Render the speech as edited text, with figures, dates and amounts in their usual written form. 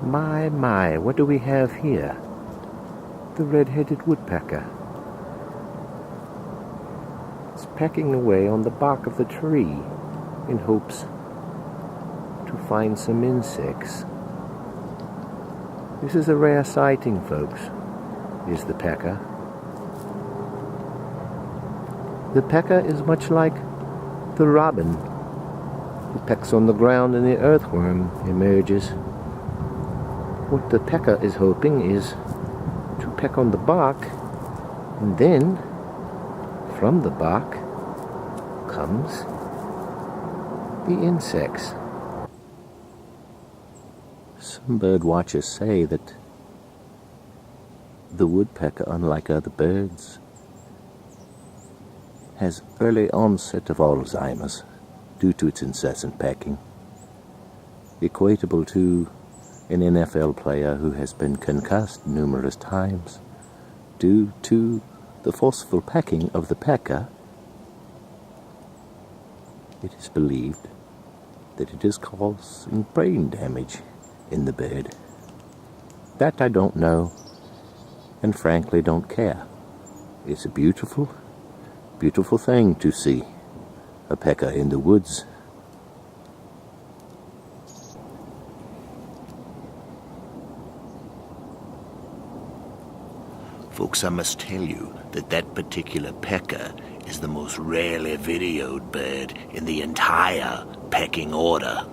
My, what do we have here? The red-headed woodpecker. It's pecking away on the bark of the tree in hopes to find some insects. This is a rare sighting, folks, is the pecker. The pecker is much like the robin who pecks on the ground and the earthworm emerges. What the pecker is hoping is to peck on the bark, and then from the bark comes the insects. Some bird watchers say that the woodpecker, unlike other birds, has early onset of Alzheimer's due to its incessant pecking, equatable to an NFL player who has been concussed numerous times due to the forceful pecking of the pecker. It is believed that it is causing brain damage in the bird. That I don't know, and frankly don't care. It's a beautiful, beautiful thing to see a pecker in the woods. Folks, I must tell you that that particular pecker is the most rarely videoed bird in the entire pecking order.